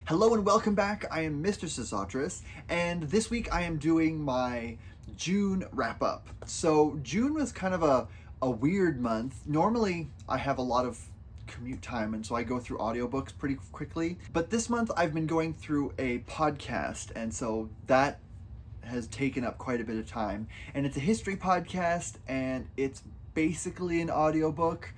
Hello and welcome back. I am Mr. Sosotris, and this week I am doing my June wrap-up. So June was kind of a weird month. Normally I have a lot of commute time, and so I go through audiobooks pretty quickly. But this month I've been going through a podcast, and so that has taken up quite a bit of time. And it's a history podcast, and it's basically an audiobook,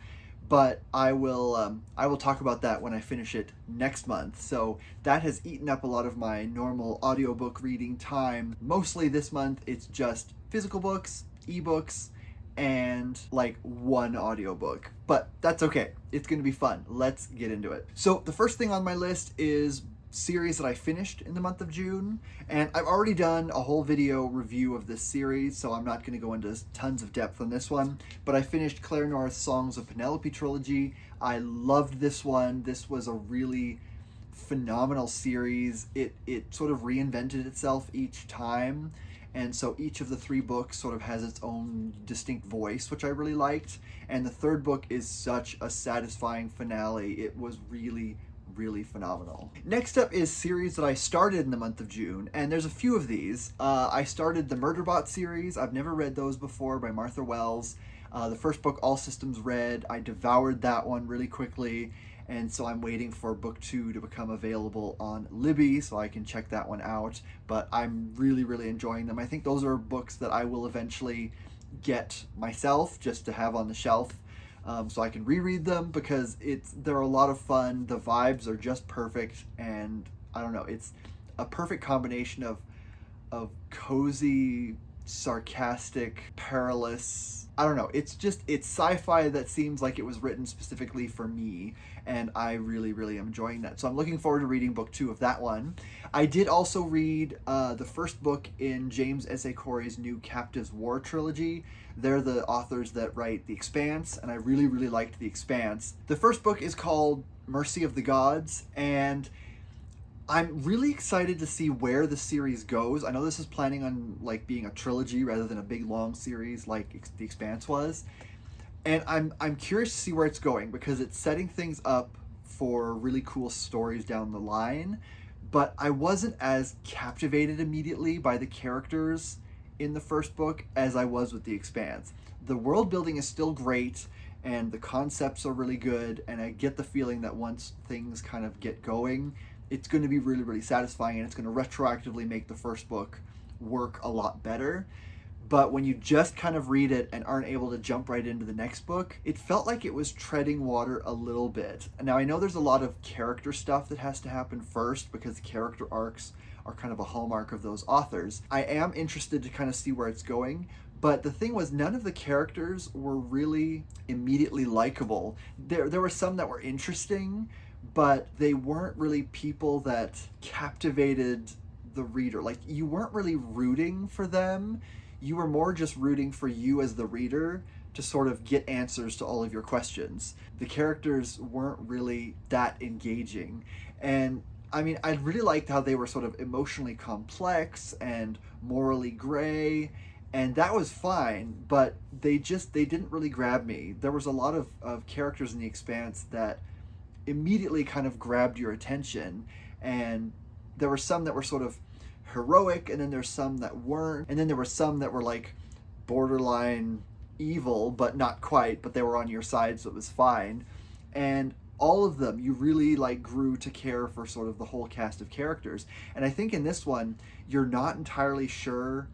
but I will talk about that when I finish it next month. So that has eaten up a lot of my normal audiobook reading time. Mostly this month it's just physical books, ebooks, and like one audiobook. But that's okay. It's going to be fun. Let's get into it. So the first thing on my list is series that I finished in the month of June, and I've already done a whole video review of this series, so I'm not going to go into tons of depth on this one, but I finished Claire North's Songs of Penelope trilogy. I loved this one. This was a really phenomenal series. It sort of reinvented itself each time, and so each of the three books sort of has its own distinct voice, which I really liked, and the third book is such a satisfying finale. It was really phenomenal. Next up is series that I started in the month of June, and there's a few of these. I started the Murderbot series. I've never read those before, by Martha Wells. The first book, All Systems Red, I devoured that one really quickly, and so I'm waiting for book 2 to become available on Libby so I can check that one out, but I'm really enjoying them. I think those are books that I will eventually get myself just to have on the shelf, so I can reread them, because they're a lot of fun. The vibes are just perfect, and I don't know, it's a perfect combination of cozy, sarcastic, perilous. I don't know, it's sci-fi that seems like it was written specifically for me, and I really am enjoying that. So I'm looking forward to reading book 2 of that one. I did also read the first book in James S.A. Corey's new Captives War trilogy. They're the authors that write The Expanse, and I really liked The Expanse. The first book is called Mercy of the Gods, and I'm really excited to see where the series goes. I know this is planning on like being a trilogy rather than a big long series like The Expanse was. And I'm curious to see where it's going, because it's setting things up for really cool stories down the line. But I wasn't as captivated immediately by the characters in the first book as I was with The Expanse. The world building is still great, and the concepts are really good, and I get the feeling that once things kind of get going, it's going to be really satisfying, and it's going to retroactively make the first book work a lot better. But when you just kind of read it and aren't able to jump right into the next book, it felt like it was treading water a little bit. Now, I know there's a lot of character stuff that has to happen first, because character arcs are kind of a hallmark of those authors. I am interested to kind of see where it's going, but the thing was, none of the characters were really immediately likable. There were some that were interesting, but they weren't really people that captivated the reader. Like, you weren't really rooting for them. You were more just rooting for you as the reader to sort of get answers to all of your questions. The characters weren't really that engaging. And I mean, I really liked how they were sort of emotionally complex and morally gray, and that was fine, but they didn't really grab me. There was a lot of characters in The Expanse that immediately kind of grabbed your attention, and there were some that were sort of heroic, and then there's some that weren't, and then there were some that were like borderline evil, but not quite, but they were on your side, so it was fine. And all of them, you really like grew to care for sort of the whole cast of characters. And I think in this one, you're not entirely sure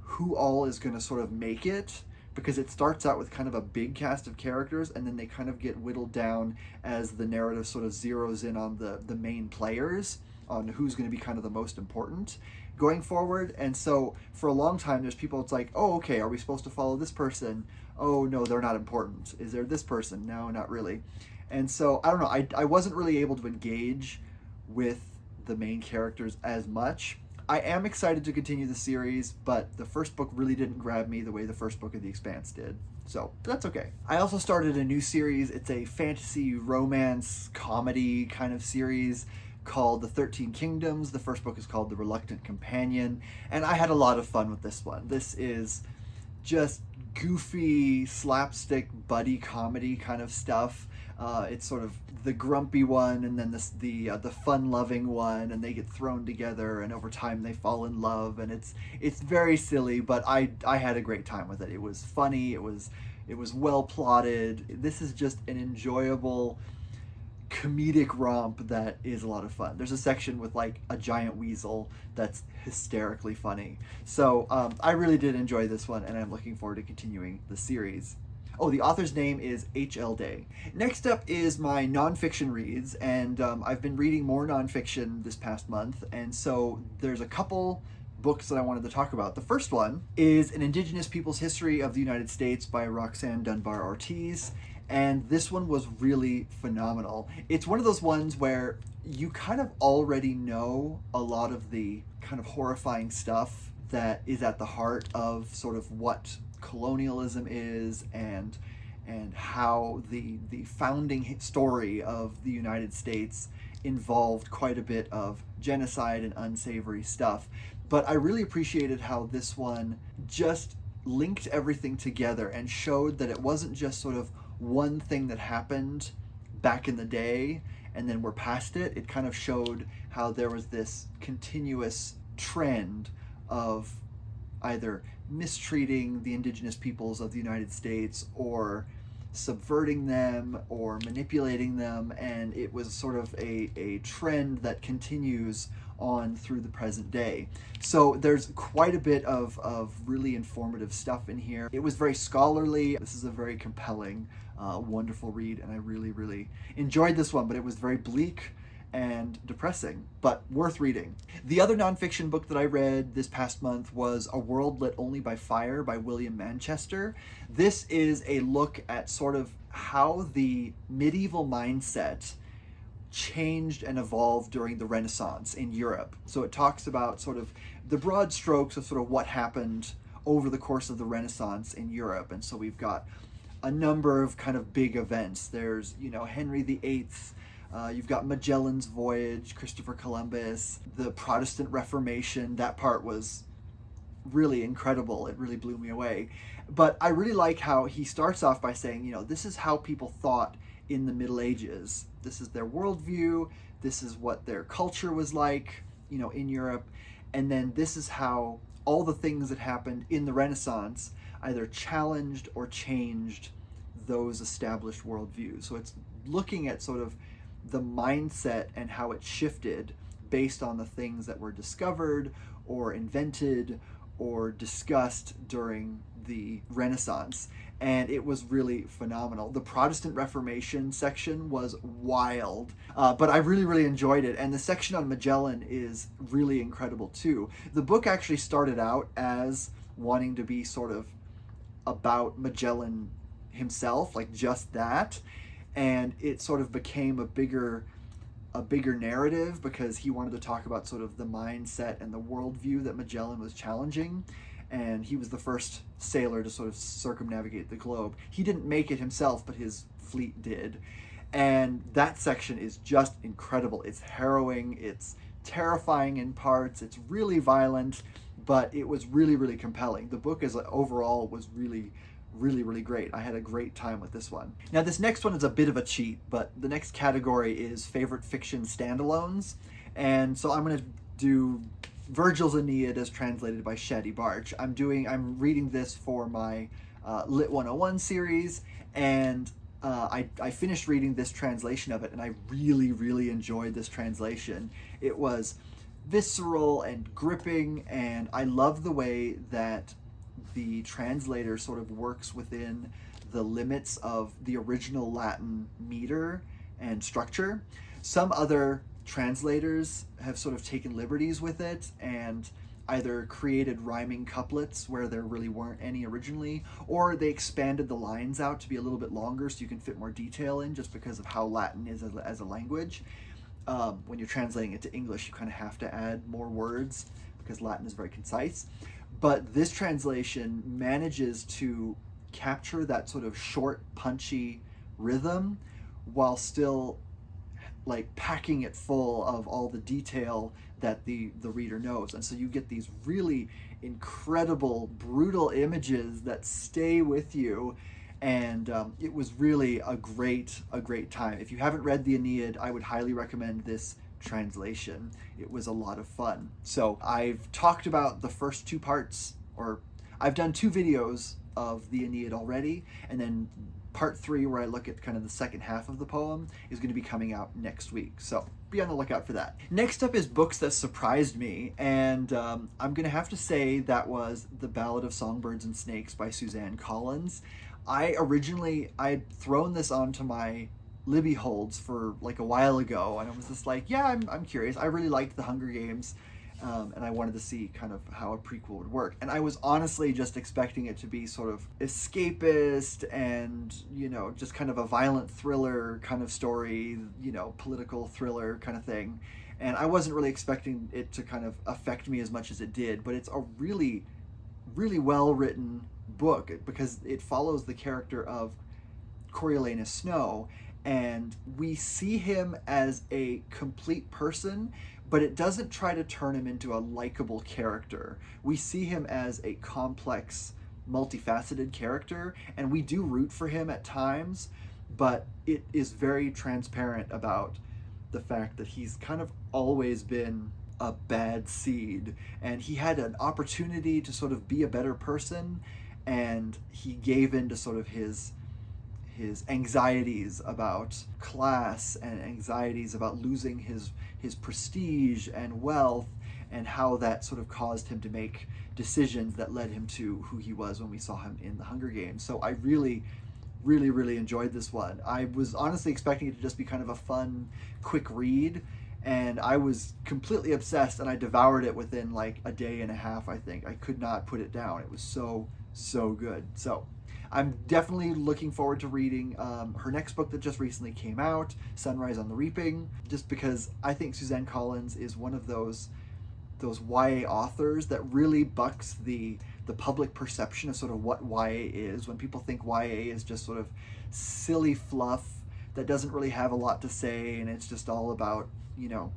who all is going to sort of make it, because it starts out with kind of a big cast of characters, and then they kind of get whittled down as the narrative sort of zeroes in on the main players, on who's going to be kind of the most important going forward. And so for a long time, there's people, it's like, oh, okay, are we supposed to follow this person? Oh, no, they're not important. Is there this person? No, not really. And so, I don't know, I wasn't really able to engage with the main characters as much. I am excited to continue the series, but the first book really didn't grab me the way the first book of The Expanse did. So that's okay. I also started a new series. It's a fantasy romance comedy kind of series called The 13 Kingdoms. The first book is called The Reluctant Companion, and I had a lot of fun with this one. This is just goofy slapstick buddy comedy kind of stuff. It's sort of the grumpy one, and then the fun-loving one, and they get thrown together, and over time they fall in love, and it's very silly, but I had a great time with it. It was funny. It was well plotted. This is just an enjoyable comedic romp that is a lot of fun. There's a section with like a giant weasel that's hysterically funny. So I really did enjoy this one, and I'm looking forward to continuing the series. Oh, the author's name is H.L. Day. Next up is my nonfiction reads, and I've been reading more nonfiction this past month, and so there's a couple books that I wanted to talk about. The first one is An Indigenous People's History of the United States by Roxanne Dunbar Ortiz, and this one was really phenomenal. It's one of those ones where you kind of already know a lot of the kind of horrifying stuff that is at the heart of sort of what colonialism is, and how the founding story of the United States involved quite a bit of genocide and unsavory stuff. But I really appreciated how this one just linked everything together and showed that it wasn't just sort of one thing that happened back in the day and then we're past it. It kind of showed how there was this continuous trend of either mistreating the indigenous peoples of the United States or subverting them or manipulating them, and it was sort of a trend that continues on through the present day. So there's quite a bit of really informative stuff in here. It was very scholarly. This is a very compelling, wonderful read, and I really, really enjoyed this one, but it was very bleak and depressing, but worth reading. The other nonfiction book that I read this past month was A World Lit Only by Fire by William Manchester. This is a look at sort of how the medieval mindset changed and evolved during the Renaissance in Europe. So it talks about sort of the broad strokes of sort of what happened over the course of the Renaissance in Europe. And so we've got a number of kind of big events. There's, Henry VIII, you've got Magellan's Voyage, Christopher Columbus, the Protestant Reformation. That part was really incredible. It really blew me away. But I really like how he starts off by saying, this is how people thought in the Middle Ages. This is their worldview. This is what their culture was like, in Europe. And then this is how all the things that happened in the Renaissance either challenged or changed those established worldviews. So it's looking at sort of the mindset and how it shifted based on the things that were discovered or invented or discussed during the Renaissance. And it was really phenomenal. The Protestant Reformation section was wild, but I really, really enjoyed it. And the section on Magellan is really incredible too. The book actually started out as wanting to be sort of about Magellan himself, like just that. And it sort of became a bigger narrative because he wanted to talk about sort of the mindset and the worldview that Magellan was challenging. And he was the first sailor to sort of circumnavigate the globe. He didn't make it himself, but his fleet did. And that section is just incredible. It's harrowing, it's terrifying in parts, it's really violent, but it was really, really compelling. The book as overall was really, really, really great. I had a great time with this one. Now, this next one is a bit of a cheat, but the next category is favorite fiction standalones. And so I'm going to do Virgil's Aeneid as translated by Shaddy Barch. I'm reading this for my Lit 101 series, and I finished reading this translation of it, and I really, really enjoyed this translation. It was visceral and gripping, and I love the way that the translator sort of works within the limits of the original Latin meter and structure. Some other translators have sort of taken liberties with it and either created rhyming couplets where there really weren't any originally, or they expanded the lines out to be a little bit longer so you can fit more detail in, just because of how Latin is as a language. When you're translating it to English, you kind of have to add more words because Latin is very concise. But this translation manages to capture that sort of short, punchy rhythm while still like packing it full of all the detail that the reader knows. And so you get these really incredible, brutal images that stay with you. And it was really a great time. If you haven't read the Aeneid, I would highly recommend this translation. It was a lot of fun. So I've talked about the first two parts, or I've done 2 videos of the Aeneid already, and then part 3, where I look at kind of the second half of the poem, is going to be coming out next week. So be on the lookout for that. Next up is books that surprised me, and I'm going to have to say that was The Ballad of Songbirds and Snakes by Suzanne Collins. I'd thrown this onto my Libby holds for like a while ago, and I was just like, yeah, I'm curious. I really liked the Hunger Games, and I wanted to see kind of how a prequel would work. And I was honestly just expecting it to be sort of escapist and, you know, just kind of a violent thriller kind of story, you know, political thriller kind of thing. And I wasn't really expecting it to kind of affect me as much as it did, but it's a really, really well-written book because it follows the character of Coriolanus Snow, and we see him as a complete person, but it doesn't try to turn him into a likable character. We see him as a complex, multifaceted character, and we do root for him at times, but it is very transparent about the fact that he's kind of always been a bad seed, and he had an opportunity to sort of be a better person, and he gave in to sort of his anxieties about class and anxieties about losing his prestige and wealth, and how that sort of caused him to make decisions that led him to who he was when we saw him in the Hunger Games. So I really, really, really enjoyed this one. I was honestly expecting it to just be kind of a fun, quick read, and I was completely obsessed, and I devoured it within like a day and a half, I think. I could not put it down. It was so good. So I'm definitely looking forward to reading her next book that just recently came out, Sunrise on the Reaping, just because I think Suzanne Collins is one of those YA authors that really bucks the public perception of sort of what YA is. When people think YA is just sort of silly fluff that doesn't really have a lot to say, and it's just all about, you know,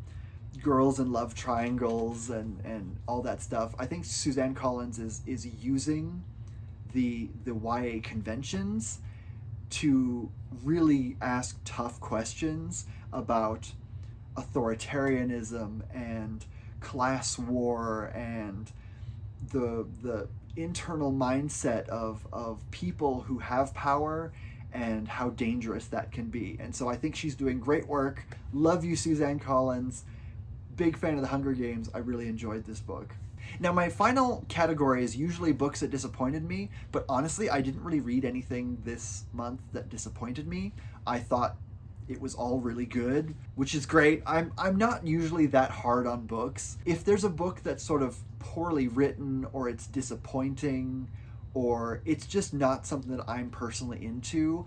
girls and love triangles and all that stuff. I think Suzanne Collins is using the YA conventions to really ask tough questions about authoritarianism and class war and the internal mindset of people who have power and how dangerous that can be. And so I think she's doing great work. Love you, Suzanne Collins. Big fan of the Hunger Games. I really enjoyed this book. Now, my final category is usually books that disappointed me, but honestly, I didn't really read anything this month that disappointed me. I thought it was all really good, which is great. I'm not usually that hard on books. If there's a book that's sort of poorly written, or it's disappointing, or it's just not something that I'm personally into,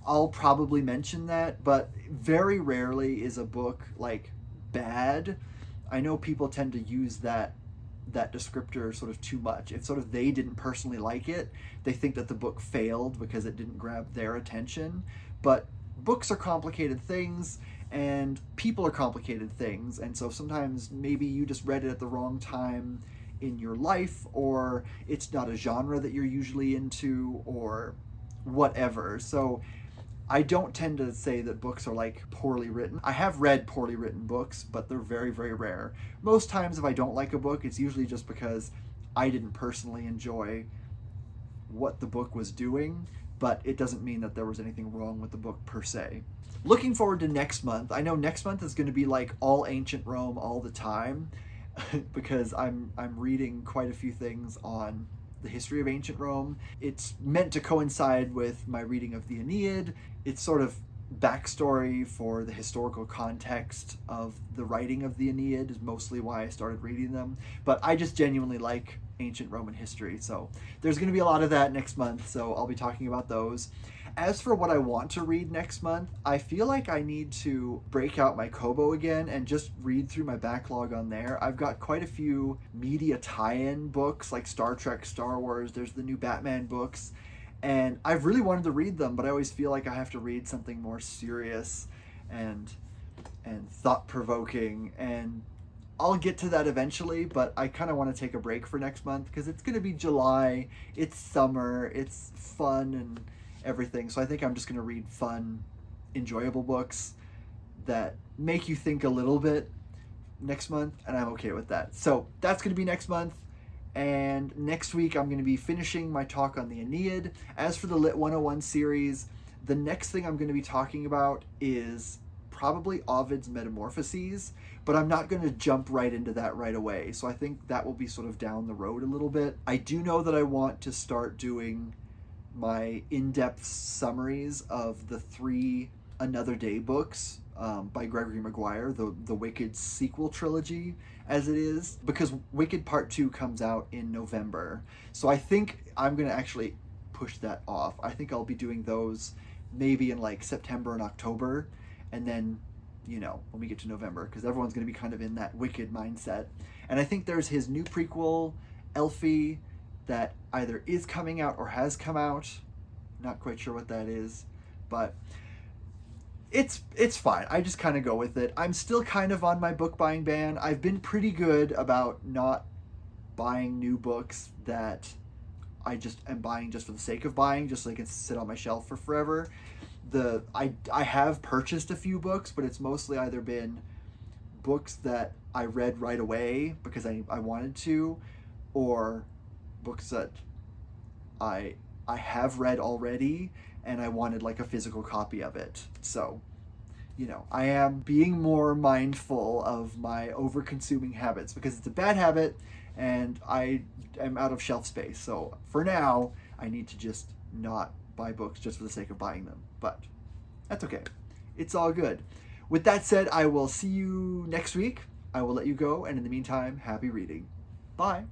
I'll probably mention that, but very rarely is a book like bad. I know people tend to use that descriptor sort of too much. If sort of they didn't personally like it, they think that the book failed because it didn't grab their attention. But books are complicated things, and people are complicated things, and so sometimes maybe you just read it at the wrong time in your life, or it's not a genre that you're usually into, or whatever. So I don't tend to say that books are like poorly written. I have read poorly written books, but they're very, very rare. Most times if I don't like a book, it's usually just because I didn't personally enjoy what the book was doing, but it doesn't mean that there was anything wrong with the book per se. Looking forward to next month. I know next month is going to be like all ancient Rome all the time because I'm reading quite a few things on the history of ancient Rome. It's meant to coincide with my reading of the Aeneid. It's sort of backstory for the historical context of the writing of the Aeneid is mostly why I started reading them. But I just genuinely like ancient Roman history, so there's going to be a lot of that next month, so I'll be talking about those. As for what I want to read next month, I feel like I need to break out my Kobo again and just read through my backlog on there. I've got quite a few media tie-in books like Star Trek, Star Wars, there's the new Batman books, and I've really wanted to read them, but I always feel like I have to read something more serious, and and thought-provoking, and I'll get to that eventually, but I kind of want to take a break for next month because it's going to be July, it's summer, it's fun and everything. So I think I'm just going to read fun, enjoyable books that make you think a little bit next month, and I'm okay with that. So that's going to be next month. And next week I'm going to be finishing my talk on the Aeneid. As for the Lit 101 series, the next thing I'm going to be talking about is probably Ovid's Metamorphoses, but I'm not going to jump right into that right away. So I think that will be sort of down the road a little bit. I do know that I want to start doing my in-depth summaries of the 3 Another Day books by Gregory Maguire, the Wicked sequel trilogy, as it is, because Wicked Part 2 comes out in November. So I think I'm going to actually push that off. I think I'll be doing those maybe in like September and October, and then, you know, when we get to November, because everyone's going to be kind of in that Wicked mindset. And I think there's his new prequel, Elfie, that either is coming out or has come out. Not quite sure what that is, but it's fine. I just kind of go with it. I'm still kind of on my book buying ban. I've been pretty good about not buying new books that I just am buying just for the sake of buying, just so they can sit on my shelf for forever. I have purchased a few books, but it's mostly either been books that I read right away because I wanted to, or books that I have read already and I wanted like a physical copy of it. So, you know, I am being more mindful of my over-consuming habits because it's a bad habit and I am out of shelf space. So for now, I need to just not buy books just for the sake of buying them. But that's okay. It's all good. With that said, I will see you next week. I will let you go. And in the meantime, happy reading. Bye.